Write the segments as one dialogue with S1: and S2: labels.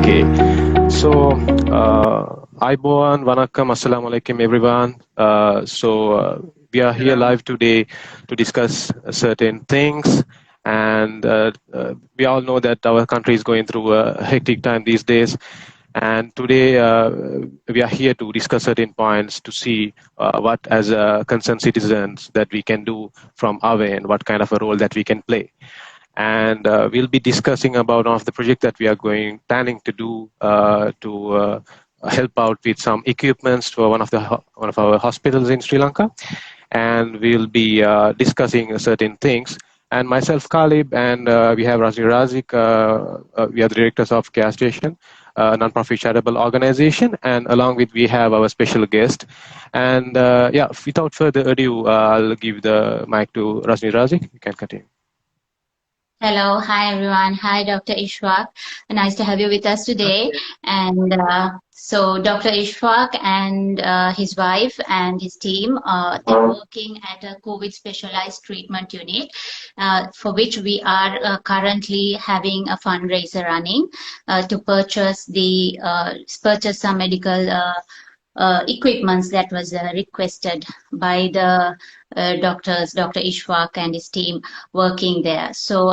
S1: Okay. So, Aiboan, Vanakkam, Assalamu alaikum, everyone. We are here live today to discuss certain things. And we all know that our country is going through a hectic time these days. And today we are here to discuss certain points to see what, as concerned citizens, that we can do from our end, what kind of a role that we can play. And we'll be discussing about one of the projects that we are planning to do to help out with some equipments for one of our hospitals in Sri Lanka, and we'll be discussing certain things. And myself, Khalib, and we have Rajni Razik. We are the directors of Care Station, a non-profit charitable organization, and along with we have our special guest. And without further ado, I'll give the mic to Rajni Razik. You can continue.
S2: Hello, hi everyone. Hi, Dr. Ishwak. Nice to have you with us today. And so Dr. Ishwak and his wife and his team, they're working at a COVID specialized treatment unit, for which we are currently having a fundraiser running to purchase some medical equipments that was requested by the doctors, Dr. Ishwak and his team working there. So,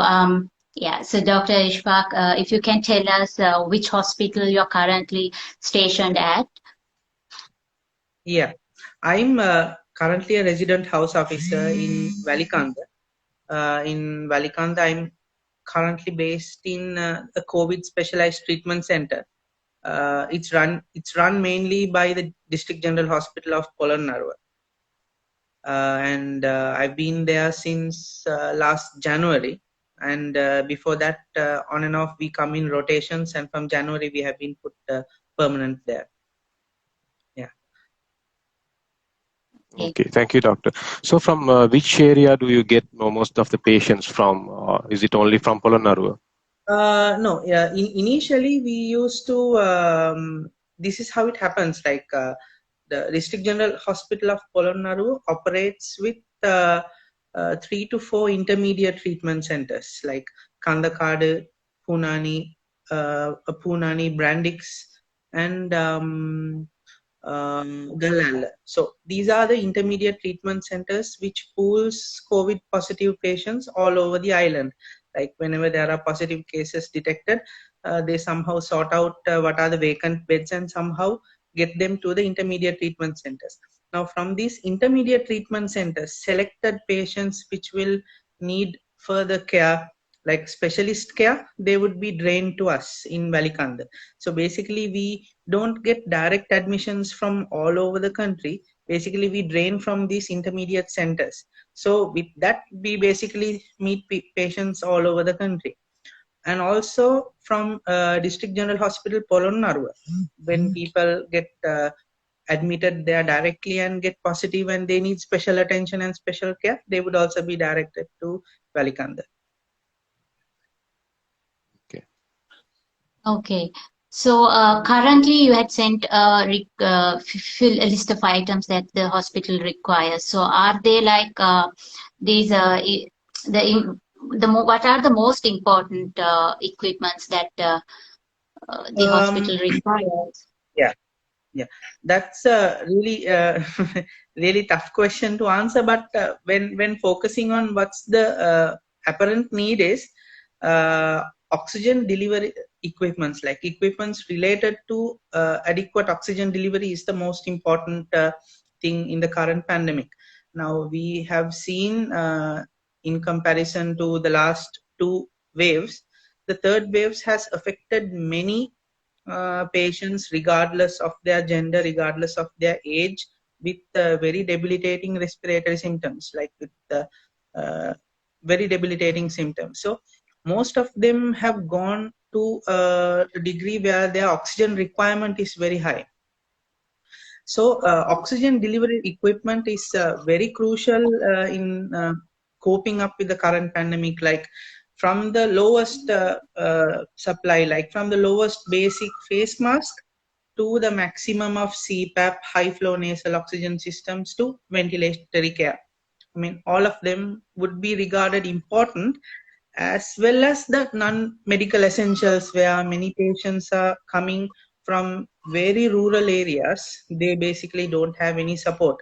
S2: so Dr. Ishwak, if you can tell us which hospital you're currently stationed at.
S3: Yeah, I'm currently a resident house officer in Valikanda. In Valikanda, I'm currently based in a COVID specialized treatment center. It's run mainly by the District General Hospital of Polonnaruwa. And I've been there since last January, and before that, on and off we come in rotations, and from January we have been put permanent there.
S1: Okay, thank you, doctor. So from which area do you get most of the patients from? Is it only from Polonnaruwa?
S3: No, initially we used to, this is how it happens, like the District General Hospital of Polonnaruwa operates with 3 to 4 intermediate treatment centers like Kandakadu, Punani, Brandix, and Galal. So these are the intermediate treatment centers which pools COVID positive patients all over the island. Like whenever there are positive cases detected, they somehow sort out what are the vacant beds and somehow get them to the intermediate treatment centers. Now from these intermediate treatment centers, selected patients which will need further care, like specialist care, they would be drained to us in Valikanda. So basically we don't get direct admissions from all over the country. Basically we drain from these intermediate centers. So with that, we basically meet patients all over the country. And also from District General Hospital Polonnaruwa, when people get admitted there directly and get positive and they need special attention and special care, they would also be directed to Valikanda.
S2: Okay. So currently you had sent fill a list of items that the hospital requires. So are they like these what are the most important equipments that the hospital requires?
S3: Yeah, that's a really really tough question to answer. But when focusing on what's the apparent need is oxygen delivery equipments, like equipments related to adequate oxygen delivery is the most important thing in the current pandemic. Now we have seen in comparison to the last 2 waves, the third waves has affected many patients regardless of their gender, regardless of their age, with very debilitating respiratory symptoms, like with very debilitating symptoms. So most of them have gone to a degree where their oxygen requirement is very high. So oxygen delivery equipment is very crucial in coping up with the current pandemic, like from the lowest supply, like from the lowest basic face mask to the maximum of CPAP, high flow nasal oxygen systems, to ventilatory care. I mean, all of them would be regarded important, as well as the non-medical essentials, where many patients are coming from very rural areas. They basically don't have any support.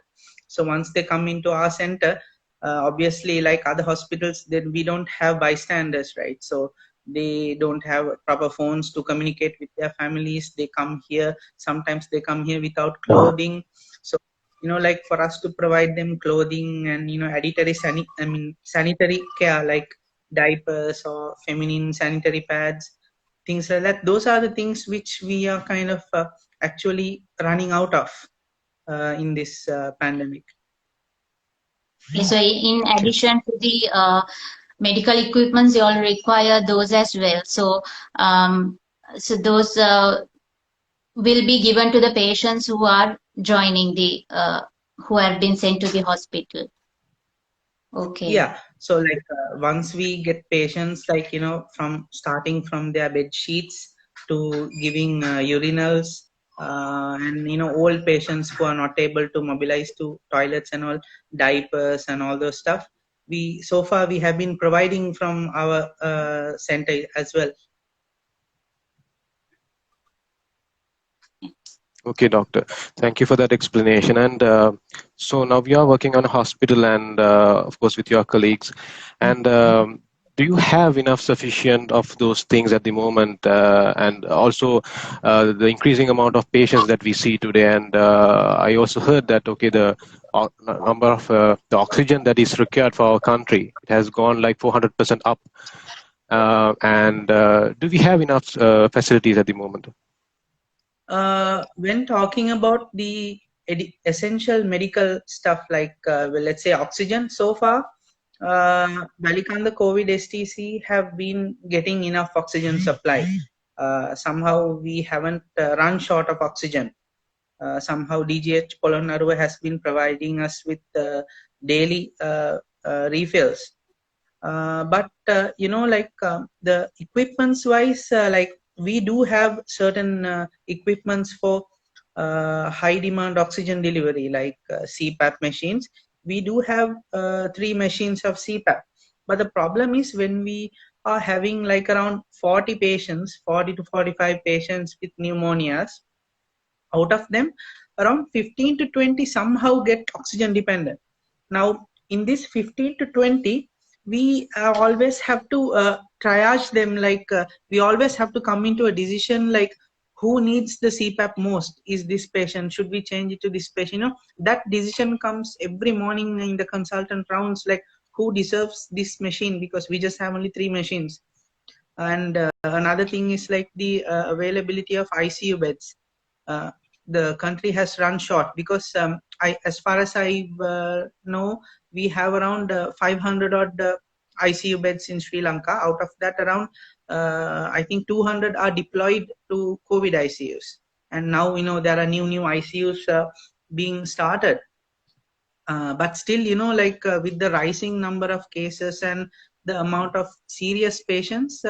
S3: So once they come into our center, obviously like other hospitals, then we don't have bystanders, right? So they don't have proper phones to communicate with their families. They come here, sometimes they come here without clothing. So like for us to provide them clothing and sanitary care like diapers or feminine sanitary pads, things like that, those are the things which we are kind of actually running out of in this pandemic.
S2: So in addition to the medical equipments, you all require those as well. So so those will be given to the patients who are joining the who have been sent to the hospital. Okay.
S3: Yeah, so like once we get patients, like from starting from their bed sheets to giving urinals, and old patients who are not able to mobilize to toilets and all, diapers and all those stuff, we so far we have been providing from our center as well.
S1: Okay, doctor. Thank you for that explanation. And so now we are working on a hospital and, of course, with your colleagues. And do you have enough sufficient of those things at the moment? And also the increasing amount of patients that we see today. And I also heard that, okay, the number of the oxygen that is required for our country, it has gone like 400% up. And do we have enough facilities at the moment?
S3: When talking about the essential medical stuff like well, let's say oxygen, so far Valikanda COVID STC have been getting enough oxygen supply. Somehow we haven't run short of oxygen. Somehow DGH Polonnaruwa has been providing us with daily refills. But like the equipments wise, like we do have certain equipments for high demand oxygen delivery, like CPAP machines. We do have 3 machines of CPAP. But the problem is when we are having like around 40 patients, 40 to 45 patients with pneumonias, out of them, around 15 to 20 somehow get oxygen dependent. Now, in this 15 to 20, we always have to triage them, like we always have to come into a decision like who needs the CPAP most. Is this patient? Should we change it to this patient? That decision comes every morning in the consultant rounds, like who deserves this machine, because we just have only 3 machines. And another thing is like the availability of ICU beds. The country has run short because as far as I know, we have around 500 odd ICU beds in Sri Lanka. Out of that, around I think 200 are deployed to COVID ICUs, and now there are new ICUs being started. But still, like with the rising number of cases and the amount of serious patients,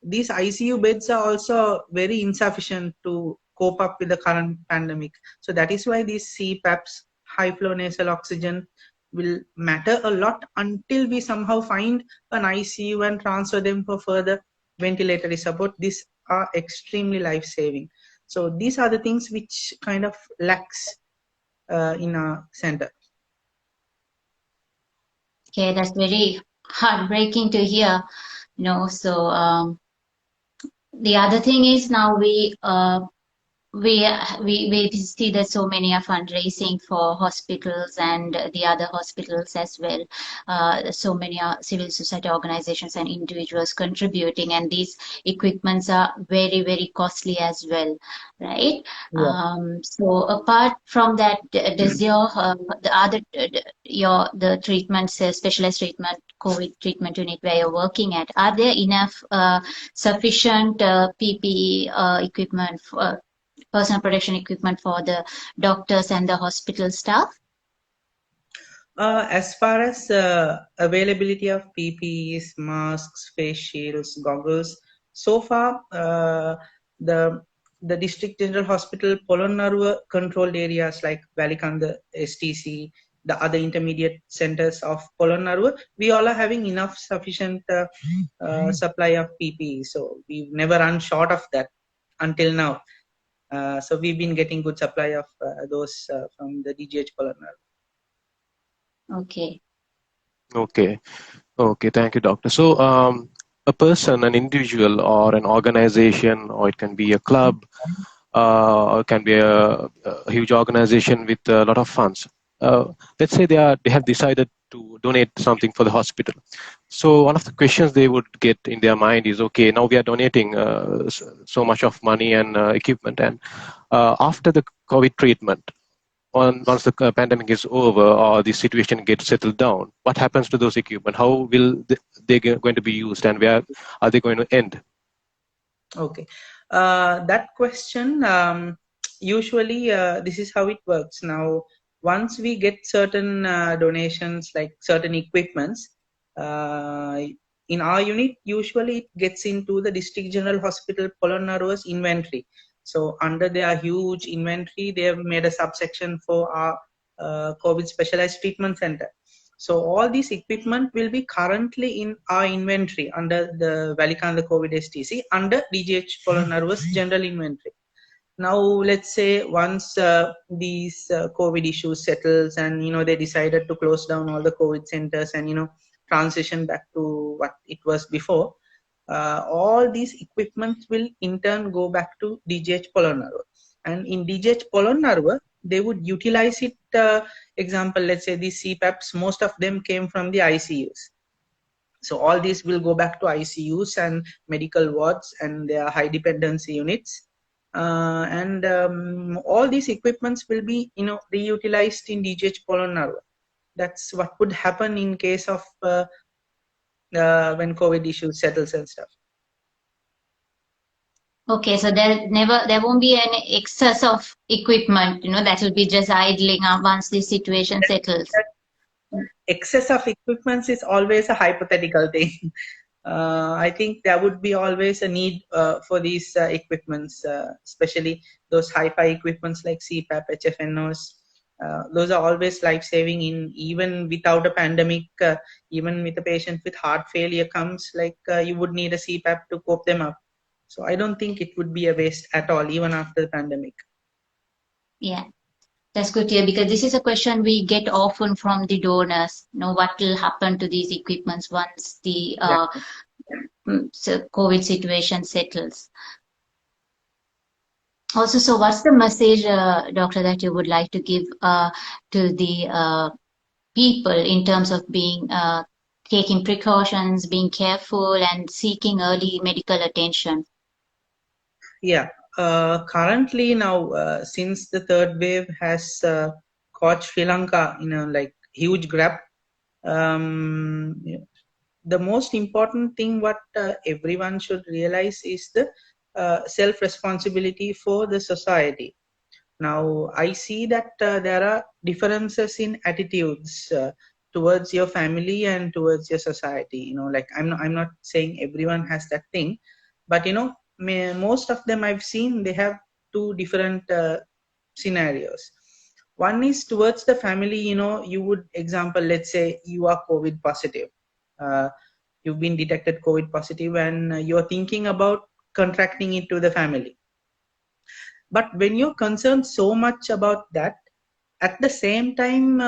S3: these ICU beds are also very insufficient to cope up with the current pandemic. So that is why these CPAPs, high flow nasal oxygen, will matter a lot until we somehow find an ICU and transfer them for further ventilatory support. These are extremely life-saving. So these are the things which kind of lacks in our center.
S2: Okay, that's very heartbreaking to hear. So the other thing is now we see that so many are fundraising for hospitals and the other hospitals as well. So many are civil society organizations and individuals contributing, and these equipments are very, very costly as well, right?
S3: Yeah.
S2: So apart from that, does your the treatments, specialized treatment, COVID treatment unit where you're working at, are there enough sufficient PPE equipment for personal protection equipment for the doctors and the hospital staff?
S3: As far as availability of PPEs, masks, face shields, goggles, so far the District General Hospital Polonnaruwa controlled areas like Valikanda STC, the other intermediate centers of Polonnaruwa, we all are having enough sufficient supply of PPE. So we've never run short of that until now. So we've been getting good supply of those from the DGH Polonnaruwa.
S2: Okay.
S1: Okay. Okay. Thank you, doctor. So, a person, an individual, or an organization, or it can be a club, or it can be a huge organization with a lot of funds. Let's say they have decided to donate something for the hospital. So one of the questions they would get in their mind is, okay, now we are donating so much of money and equipment, and after the COVID treatment, once the pandemic is over or the situation gets settled down, what happens to those equipment? How will they going to be used, and where are they going to end?
S3: Okay, that question, usually this is how it works. Now, once we get certain donations, like certain equipments, in our unit, usually it gets into the District General Hospital Polonnaruwa's inventory. So under their huge inventory, they have made a subsection for our COVID Specialized Treatment Center. So all these equipment will be currently in our inventory under the Valikandha COVID STC under DGH Polonnaruwa's general inventory. Now, let's say once these COVID issues settles and, they decided to close down all the COVID centers and, transition back to what it was before, all these equipment will in turn go back to DGH Polonnaruwa. And in DGH Polonnaruwa, they would utilize it. Example, let's say these CPAPs, most of them came from the ICUs. So all these will go back to ICUs and medical wards and their high dependency units. All these equipments will be, reutilized in DGH Polonnaruwa. That's what would happen in case of when COVID issues settles and stuff.
S2: Okay, so there won't be any excess of equipment, that will be just idling once the situation settles.
S3: Excess of equipment is always a hypothetical thing. I think there would be always a need for these equipments, especially those hi-fi equipments like CPAP, HFNOs. Those are always life-saving even without a pandemic. Even with a patient with heart failure comes, you would need a CPAP to cope them up. So I don't think it would be a waste at all, even after the pandemic.
S2: Yeah, that's good to hear, because this is a question we get often from the donors. What will happen to these equipments once the COVID situation settles? Also, so what's the message, doctor, that you would like to give to the people in terms of taking precautions, being careful, and seeking early medical attention?
S3: Yeah, currently now, since the third wave has caught Sri Lanka in huge grab, the most important thing what everyone should realize is the self-responsibility for the society. Now, I see that there are differences in attitudes towards your family and towards your society. I'm not saying everyone has that thing, but most of them I've seen, they have two different scenarios. One is towards the family. You would, example, let's say you are COVID positive. You've been detected COVID positive and you're thinking about contracting it to the family. But when you're concerned so much about that, at the same time,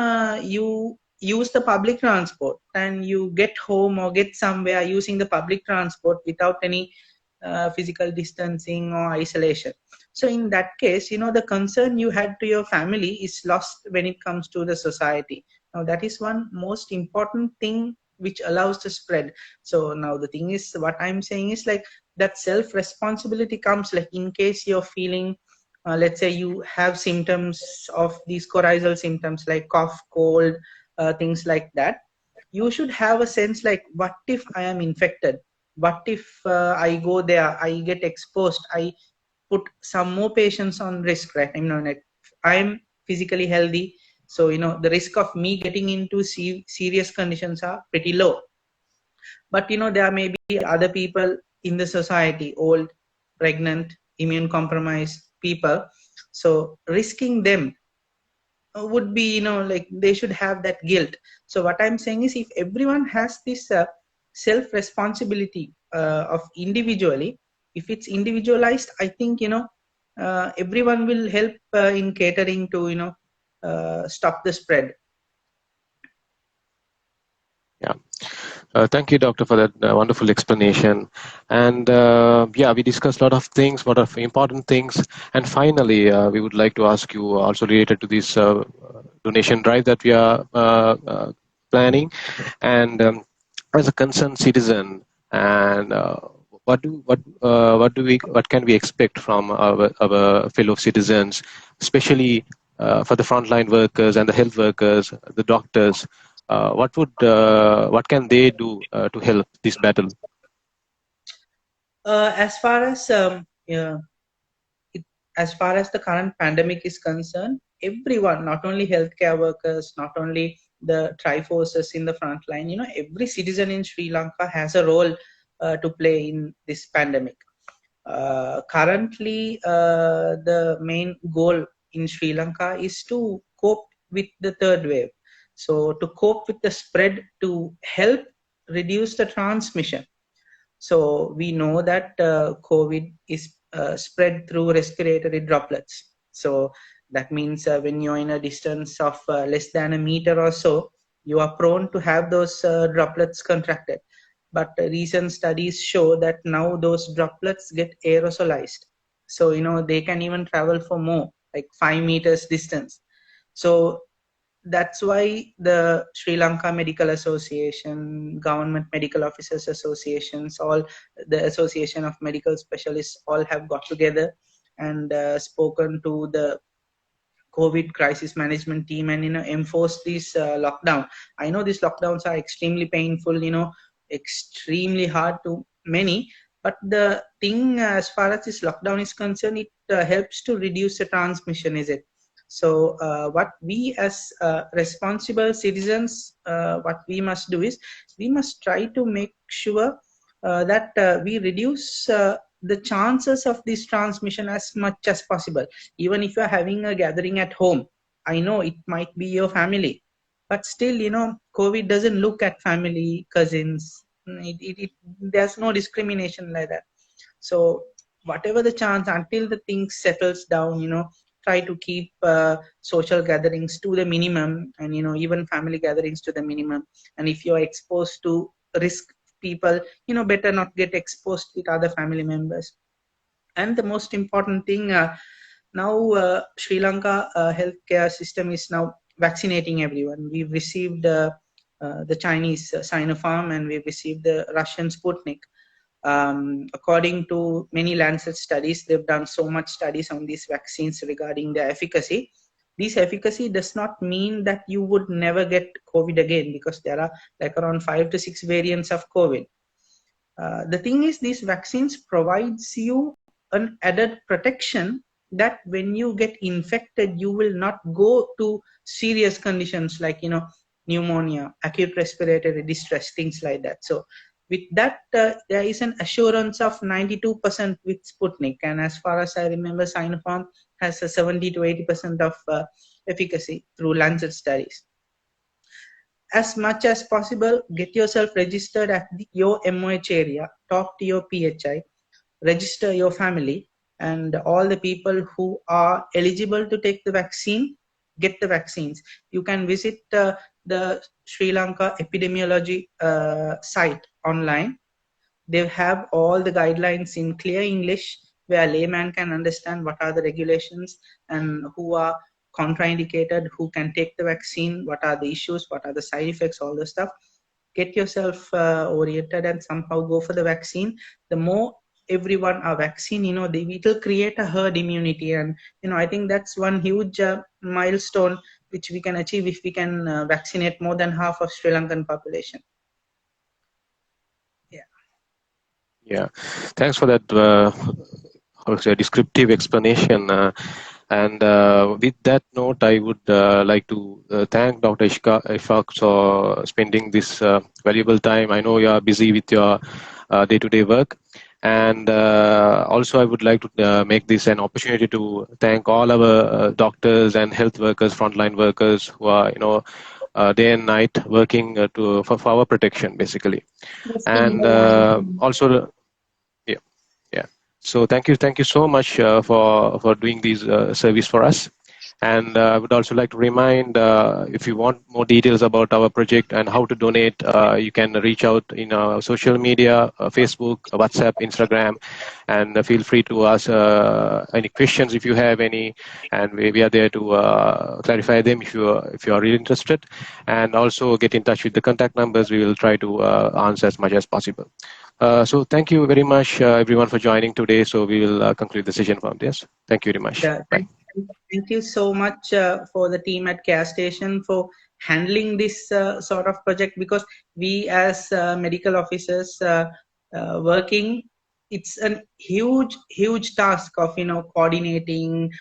S3: you use the public transport and you get home or get somewhere using the public transport without any physical distancing or isolation. So in that case, the concern you had to your family is lost when it comes to the society. Now that is one most important thing which allows the spread. So now the thing is, what I'm saying is that self-responsibility comes in case you're feeling, let's say you have symptoms of these coryzal symptoms like cough, cold, things like that. You should have a sense what if I am infected? What if I go there, I get exposed, I put some more patients on risk, right? I'm physically healthy, so the risk of me getting into serious conditions are pretty low. But there may be other people in the society, old, pregnant, immune compromised people. So risking them would be, like they should have that guilt. So what I'm saying is, if everyone has this self responsibility of individually, if it's individualized, I think everyone will help in catering to stop the spread.
S1: Yeah. Thank you, Doctor, for that wonderful explanation. And yeah, we discussed a lot of things, a lot of important things. And finally, we would like to ask you, also related to this donation drive that we are planning, and as a concerned citizen, and what can we expect from our fellow citizens, especially for the frontline workers and the health workers, the doctors? What can they do to help this battle?
S3: As far as as far as the current pandemic is concerned, everyone, not only healthcare workers, not only the triforces in the front line, every citizen in Sri Lanka has a role to play in this pandemic. Currently, the main goal in Sri Lanka is to cope with the third wave. So to cope with the spread, to help reduce the transmission. So we know that COVID is spread through respiratory droplets. So that means when you're in a distance of less than a meter or so, you are prone to have those droplets contracted. But recent studies show that now those droplets get aerosolized. So, they can even travel for more, like 5 meters distance. So that's why the Sri Lanka Medical Association, Government Medical Officers Associations, all the Association of Medical Specialists, all have got together and spoken to the COVID crisis management team and enforce this lockdown. I know these lockdowns are extremely painful, extremely hard to many. But the thing, as far as this lockdown is concerned, it helps to reduce the transmission, is it? So what we as responsible citizens, what we must do is, we must try to make sure that we reduce the chances of this transmission as much as possible. Even if you're having a gathering at home, I know it might be your family, but still, COVID doesn't look at family, cousins. There's no discrimination like that. So whatever the chance, until the thing settles down, try to keep social gatherings to the minimum, and even family gatherings to the minimum. And if you're exposed to risk people, better not get exposed with other family members. And the most important thing, now Sri Lanka healthcare system is now vaccinating everyone. We've received the Chinese Sinopharm, and we've received the Russian Sputnik. According to many Lancet studies, they've done so much studies on these vaccines regarding their efficacy. This efficacy does not mean that you would never get COVID again, because there are like around 5 to 6 variants of COVID. The thing is, these vaccines provides you an added protection that when you get infected, you will not go to serious conditions like, pneumonia, acute respiratory distress, things like that. So with that, there is an assurance of 92% with Sputnik. And as far as I remember, Sinopharm has a 70 to 80% of efficacy through Lancet studies. As much as possible, get yourself registered at your MOH area, talk to your PHI, register your family, and all the people who are eligible to take the vaccine, get the vaccines. You can visit the Sri Lanka epidemiology site online. They have all the guidelines in clear English, where a layman can understand what are the regulations and who are contraindicated, who can take the vaccine, what are the issues, what are the side effects, all the stuff. Get yourself oriented and somehow go for the vaccine. The more everyone are vaccinated, it will create a herd immunity. And I think that's one huge milestone which we can achieve if we can vaccinate more than half of Sri Lankan population.
S1: Yeah, thanks for that descriptive explanation. And with that note, I would like to thank Dr. Ishfaq for spending this valuable time. I know you are busy with your day-to-day work. And also, I would like to make this an opportunity to thank all our doctors and health workers, frontline workers who are, day and night working for our protection, basically.
S2: Risking
S1: And
S2: the life.
S1: also, yeah, yeah. So thank you so much for doing these service for us. And I would also like to remind, if you want more details about our project and how to donate, you can reach out in our social media, Facebook, WhatsApp, Instagram, and feel free to ask any questions if you have any, and we are there to clarify them if you are really interested. And also get in touch with the contact numbers. We will try to answer as much as possible. So thank you very much, everyone, for joining today. So we will conclude the session from this. Thank you very much.
S3: Yeah,
S1: Bye.
S3: thank you so much for the team at Care Station for handling this sort of project, because we as medical officers working, it's a huge task of coordinating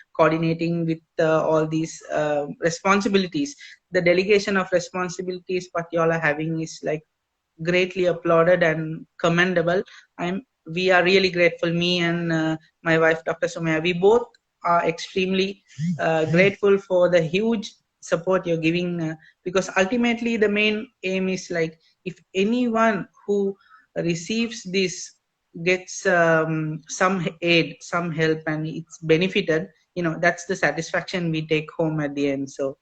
S3: with all these responsibilities. The delegation of responsibilities what you all are having is like greatly applauded and commendable. We are really grateful, me and my wife Dr. Sumaya, we both are extremely grateful for the huge support you're giving, because ultimately the main aim is like, if anyone who receives this gets some aid, some help, and it's benefited, that's the satisfaction we take home at the end. So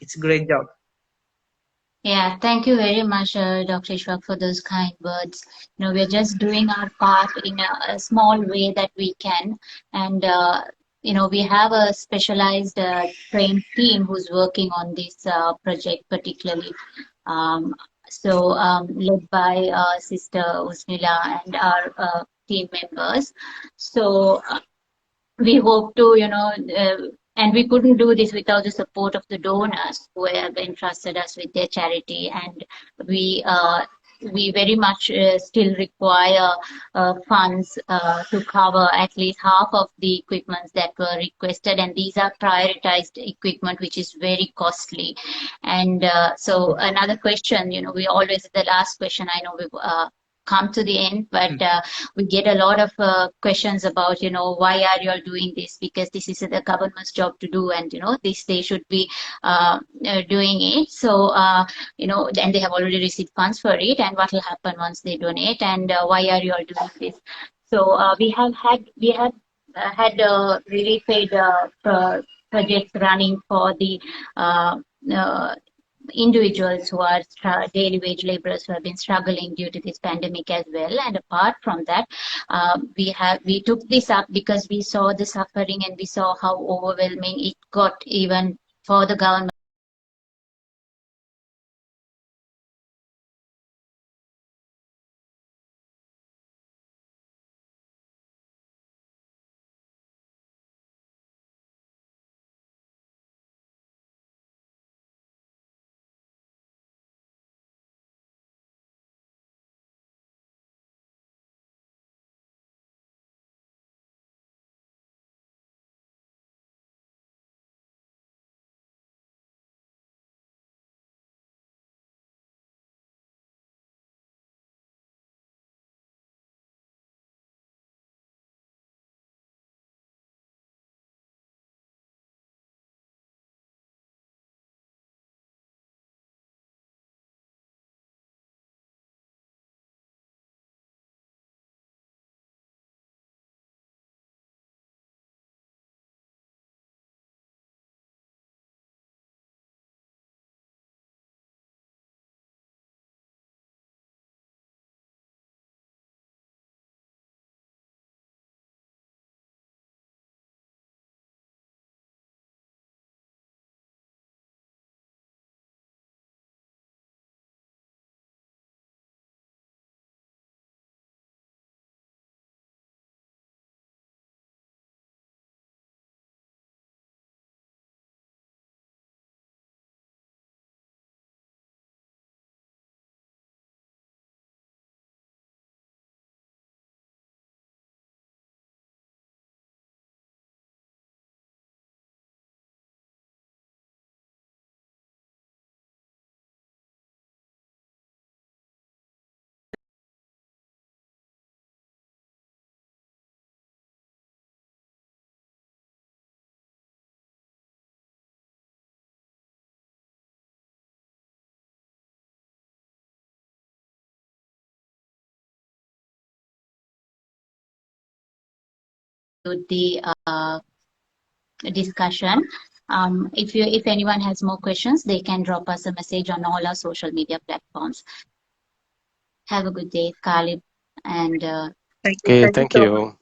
S3: it's a great job.
S2: Yeah, thank you very much, Dr. Ishwak, for those kind words. We're just doing our part in a small way that we can. And, we have a specialized trained team who's working on this project particularly. Led by Sister Usmila and our team members. So, we hope to, and we couldn't do this without the support of the donors who have entrusted us with their charity. And we very much still require funds to cover at least half of the equipments that were requested, and these are prioritized equipment which is very costly. And so another question, we always, the last question, I know we've come to the end, but we get a lot of questions about, why are you all doing this? Because this is the government's job to do, and this they should be doing it. So and they have already received funds for it, and what will happen once they donate, and why are you all doing this? So we have had really paid projects running for the individuals who are daily wage laborers who have been struggling due to this pandemic as well. And apart from that, we took this up because we saw the suffering and we saw how overwhelming it got even for the government. the discussion. If anyone has more questions, they can drop us a message on all our social media platforms. Have a good day, Khalid, and
S3: Thank
S1: Okay,
S3: you
S1: thank
S3: so much.
S1: you.